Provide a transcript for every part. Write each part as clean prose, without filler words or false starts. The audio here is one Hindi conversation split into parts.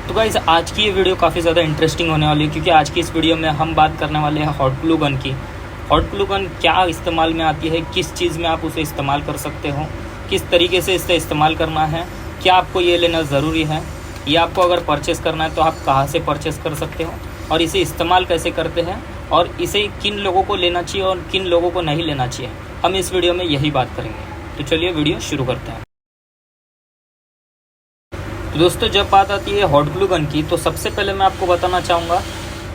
तो गाइस आज की ये वीडियो काफ़ी ज़्यादा इंटरेस्टिंग होने वाली है, क्योंकि आज की इस वीडियो में हम बात करने वाले हैं हॉट ग्लू गन की। हॉट ग्लू गन क्या इस्तेमाल में आती है, किस चीज़ में आप उसे इस्तेमाल कर सकते हो, किस तरीके से इसे इस्तेमाल करना है, क्या आपको ये लेना ज़रूरी है, ये आपको अगर परचेज़ करना है तो आप कहाँ से परचेज़ कर सकते हो, और इसे इस्तेमाल कैसे करते हैं, और इसे किन लोगों को लेना चाहिए और किन लोगों को नहीं लेना चाहिए, हम इस वीडियो में यही बात करेंगे। तो चलिए वीडियो शुरू करते हैं। तो दोस्तों, जब बात आती है हॉट ग्लू गन की, तो सबसे पहले मैं आपको बताना चाहूँगा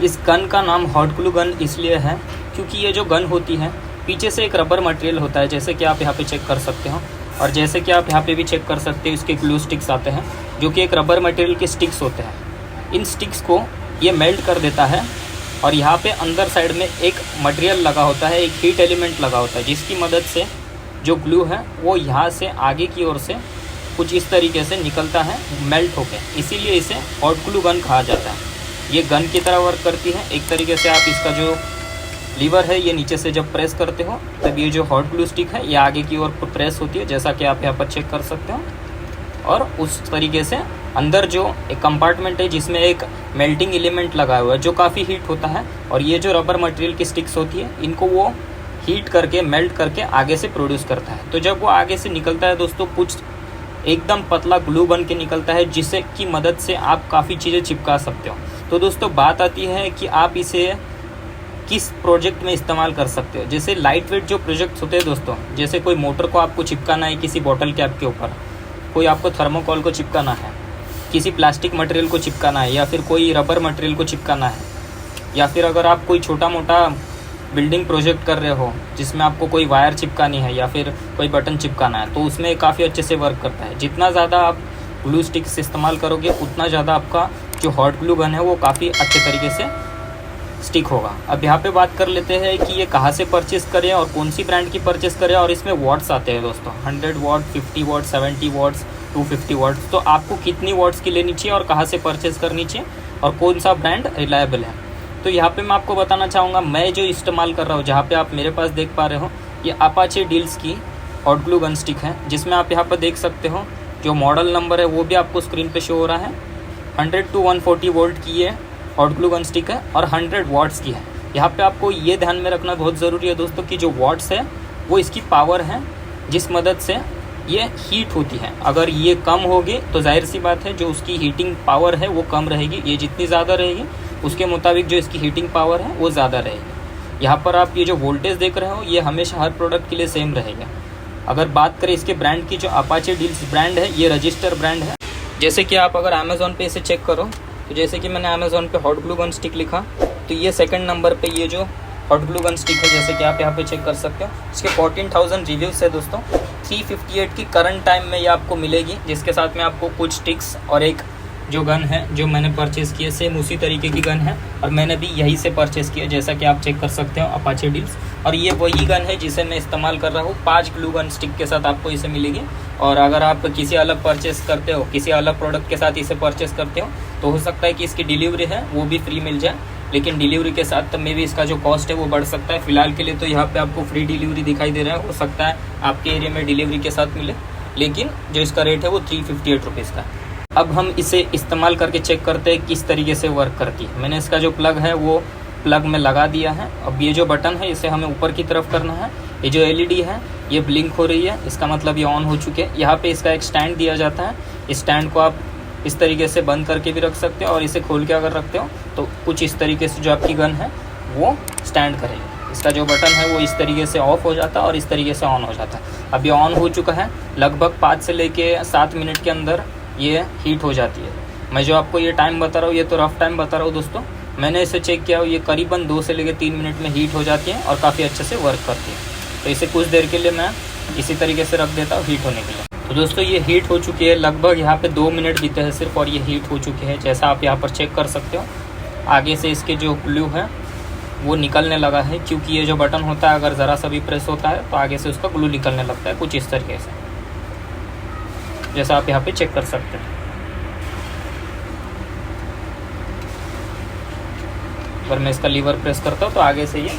इस गन का नाम हॉट ग्लू गन इसलिए है क्योंकि ये जो गन होती है पीछे से एक रबर मटेरियल होता है, जैसे कि आप यहाँ पे चेक कर सकते हो, और जैसे कि आप यहाँ पे भी चेक कर सकते हो इसके ग्लू स्टिक्स आते हैं जो कि एक रबर मटेरियल के स्टिक्स होते हैं। इन स्टिक्स को ये मेल्ट कर देता है और यहाँ पे अंदर साइड में एक मटेरियल लगा होता है, एक हीट एलिमेंट लगा होता है, जिसकी मदद से जो ग्लू है वो यहाँ से आगे की ओर से कुछ इस तरीके से निकलता है मेल्ट होकर, इसीलिए इसे हॉट ग्लू गन कहा जाता है। ये गन की तरह वर्क करती है। एक तरीके से आप इसका जो लीवर है ये नीचे से जब प्रेस करते हो तब ये जो हॉट ग्लू स्टिक है ये आगे की ओर प्रेस होती है, जैसा कि आप यहाँ पर चेक कर सकते हो। और उस तरीके से अंदर जो एक कंपार्टमेंट है जिसमें एक मेल्टिंग एलिमेंट लगा हुआ है जो काफ़ी हीट होता है, और ये जो रबर मटेरियल की स्टिक्स होती है इनको वो हीट करके मेल्ट करके आगे से प्रोड्यूस करता है। तो जब वो आगे से निकलता है दोस्तों, कुछ एकदम पतला ग्लू बन के निकलता है, जिससे की मदद से आप काफ़ी चीज़ें चिपका सकते हो। तो दोस्तों बात आती है कि आप इसे किस प्रोजेक्ट में इस्तेमाल कर सकते हो। जैसे लाइट वेट जो प्रोजेक्ट्स होते हैं दोस्तों, जैसे कोई मोटर को आपको चिपकाना है किसी बॉटल कैप के ऊपर, कोई आपको थर्मोकोल को चिपकाना है, किसी प्लास्टिक मटेरियल को चिपकाना है, या फिर कोई रबर मटेरियल को चिपकाना है, या फिर अगर आप कोई छोटा मोटा बिल्डिंग प्रोजेक्ट कर रहे हो जिसमें आपको कोई वायर चिपकानी है या फिर कोई बटन चिपकाना है, तो उसमें काफ़ी अच्छे से वर्क करता है। जितना ज़्यादा आप ग्लू स्टिक्स इस्तेमाल करोगे उतना ज़्यादा आपका जो हॉट ग्लू गन है वो काफ़ी अच्छे तरीके से स्टिक होगा। अब यहाँ पे बात कर लेते हैं कि ये कहाँ से परचेस करें और कौन सी ब्रांड की परचेस करें, और इसमें वॉट्स आते हैं दोस्तों, 100 वॉट, 50 वॉट, 70 वॉट्स, 250 वॉट्स। तो आपको कितनी वॉट्स की लेनी चाहिए और कहाँ से परचेस करनी चाहिए और कौन सा ब्रांड रिलायबल है, तो यहाँ पे मैं आपको बताना चाहूँगा। मैं जो इस्तेमाल कर रहा हूँ, जहाँ पे आप मेरे पास देख पा रहे हो, ये अपाचे डील्स की हॉट ग्लू गन स्टिक है, जिसमें आप यहाँ पर देख सकते हो जो मॉडल नंबर है वो भी आपको स्क्रीन पे शो हो रहा है। 100 to 140 वोल्ट की ये हॉट ग्लू गन स्टिक है और 100 वॉट्स की है। यहाँ पे आपको ये ध्यान में रखना बहुत ज़रूरी है दोस्तों कि जो वॉट्स है वो इसकी पावर है जिस मदद से ये हीट होती है। अगर ये कम होगी तो जाहिर सी बात है जो उसकी हीटिंग पावर है वो कम रहेगी, ये जितनी ज़्यादा रहेगी उसके मुताबिक जो इसकी हीटिंग पावर है वो ज़्यादा रहेगी। यहाँ पर आप ये जो वोल्टेज देख रहे हो ये हमेशा हर प्रोडक्ट के लिए सेम रहेगा। अगर बात करें इसके ब्रांड की, जो अपाचे डील्स ब्रांड है ये रजिस्टर ब्रांड है। जैसे कि आप अगर अमेज़ॉन पे इसे चेक करो, तो जैसे कि मैंने अमेज़ॉन पे हॉट ग्लू गन स्टिक लिखा तो ये सेकंड नंबर पे ये जो हॉट ग्लू गन स्टिक है, जैसे कि आप यहाँ पे चेक कर सकते हो, इसके 14,000 रिव्यूज़ है दोस्तों। 358 की करंट टाइम में ये आपको मिलेगी, जिसके साथ में आपको कुछ स्टिक्स और एक जो गन है जो मैंने परचेज़ की है सेम उसी तरीके की गन है, और मैंने भी यहीं से परचेज़ किया, जैसा कि आप चेक कर सकते हो अपाचे डील्स। और ये वही गन है जिसे मैं इस्तेमाल कर रहा हूँ। 5 ग्लू गन स्टिक के साथ आपको इसे मिलेगी, और अगर आप किसी अलग परचेज़ करते हो, किसी अलग प्रोडक्ट के साथ इसे परचेज़ करते हो, तो हो सकता है कि इसकी डिलीवरी है वो भी फ्री मिल जाए, लेकिन डिलीवरी के साथ तब में भी इसका जो कॉस्ट है वो बढ़ सकता है। फिलहाल के लिए तो यहाँ पे आपको फ्री डिलीवरी दिखाई दे रहा है, हो सकता है आपके एरिया में डिलीवरी के साथ मिले, लेकिन जो इसका रेट है वो 358 रुपीज़ का है। अब हम इसे इस्तेमाल करके चेक करते हैं किस तरीके से वर्क करती है। मैंने इसका जो प्लग है वो प्लग में लगा दिया है। अब ये जो बटन है इसे हमें ऊपर की तरफ करना है। ये जो एलईडी है ये ब्लिंक हो रही है, इसका मतलब ये ऑन हो चुके हैं। यहाँ पे इसका एक स्टैंड दिया जाता है, इस स्टैंड को आप इस तरीके से बंद करके भी रख सकते हो, और इसे खोल के अगर रखते हो तो कुछ इस तरीके से जो आपकी गन है वो स्टैंड करेगी। इसका जो बटन है वो इस तरीके से ऑफ हो जाता है और इस तरीके से ऑन हो जाता है। अब ये ऑन हो चुका है, लगभग 5 से लेके 7 मिनट के अंदर ये हीट हो जाती है। मैं जो आपको ये टाइम बता रहा हूँ ये तो रफ टाइम बता रहा हूँ दोस्तों, मैंने इसे चेक किया, ये करीबन 2 से लेकर 3 मिनट में हीट हो जाती है और काफ़ी अच्छे से वर्क करती है। तो इसे कुछ देर के लिए मैं इसी तरीके से रख देता हूँ हीट होने के लिए। तो दोस्तों ये हीट हो चुकी है, लगभग यहाँ पे 2 मिनट बीते हैं सिर्फ, और ये हीट हो चुकी है, जैसा आप यहाँ पर चेक कर सकते हो। आगे से इसके जो ग्लू है वो निकलने लगा है, क्योंकि ये जो बटन होता है अगर ज़रा सा भी प्रेस होता है तो आगे से उसका ग्लू निकलने लगता है, कुछ इस तरीके से, जैसा आप यहाँ पे चेक कर सकते हैं। अगर मैं इसका लीवर प्रेस करता हूँ तो आगे से ये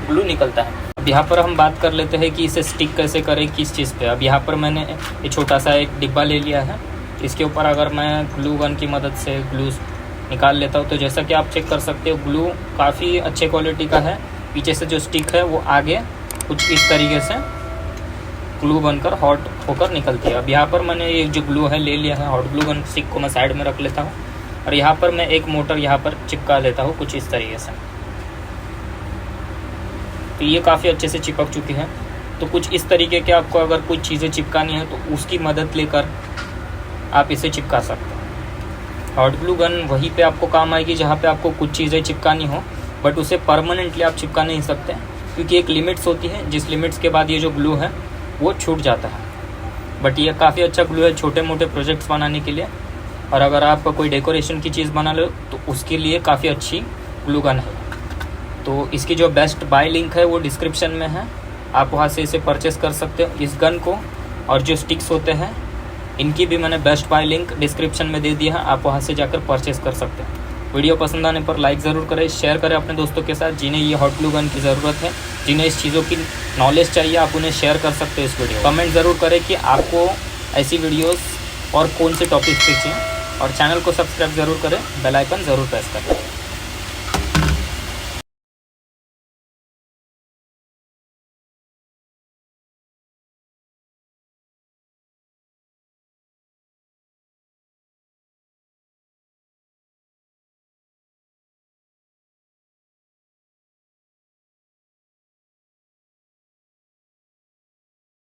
ग्लू निकलता है। अब यहाँ पर हम बात कर लेते हैं कि इसे स्टिक कैसे करें, किस चीज़ पे। अब यहाँ पर मैंने ये छोटा सा एक डिब्बा ले लिया है, इसके ऊपर अगर मैं ग्लू गन की मदद से ग्लू निकाल लेता हूँ तो जैसा कि आप चेक कर सकते हो ग्लू काफ़ी अच्छे क्वालिटी का है। पीछे से जो स्टिक है वो आगे कुछ इस तरीके से ग्लू बनकर हॉट होकर निकलती है। अब यहाँ पर मैंने ये जो ग्लू है ले लिया है, हॉट ग्लू गन स्टिक को मैं साइड में रख लेता हूँ और यहाँ पर मैं एक मोटर यहाँ पर चिपका लेता हूँ कुछ इस तरीके से। तो ये काफ़ी अच्छे से चिपक चुकी है। तो कुछ इस तरीके के आपको अगर कुछ चीज़ें चिपकानी है तो उसकी मदद लेकर आप इसे चिपका सकते हैं। हॉट ग्लू गन वहीं पे आपको काम आएगी जहाँ पे आपको कुछ चीज़ें चिपकानी हो, बट उसे परमानेंटली आप चिपका नहीं सकते क्योंकि एक लिमिट्स होती है, जिस लिमिट्स के बाद ये जो ग्लू है वो छूट जाता है। बट ये काफ़ी अच्छा ग्लू है छोटे मोटे प्रोजेक्ट्स बनाने के लिए, और अगर आप कोई डेकोरेशन की चीज़ बना लो तो उसके लिए काफ़ी अच्छी ग्लू गन है। तो इसकी जो बेस्ट बाय लिंक है वो डिस्क्रिप्शन में है, आप वहाँ से इसे परचेस कर सकते हो इस गन को। और जो स्टिक्स होते हैं इनकी भी मैंने बेस्ट बाय लिंक डिस्क्रिप्शन में दे दिया है, आप वहाँ से जाकर परचेस कर सकते हैं। वीडियो पसंद आने पर लाइक ज़रूर करें, शेयर करें अपने दोस्तों के साथ जिन्हें ये हॉट ग्लू गन की ज़रूरत है, जिन्हें इस चीज़ों की नॉलेज चाहिए, आप उन्हें शेयर कर सकते हो इस वीडियो। कमेंट ज़रूर करें कि आपको ऐसी वीडियोस और कौन से टॉपिक पे चाहिए, और चैनल को सब्सक्राइब ज़रूर करें, बेल आइकन ज़रूर प्रेस करें।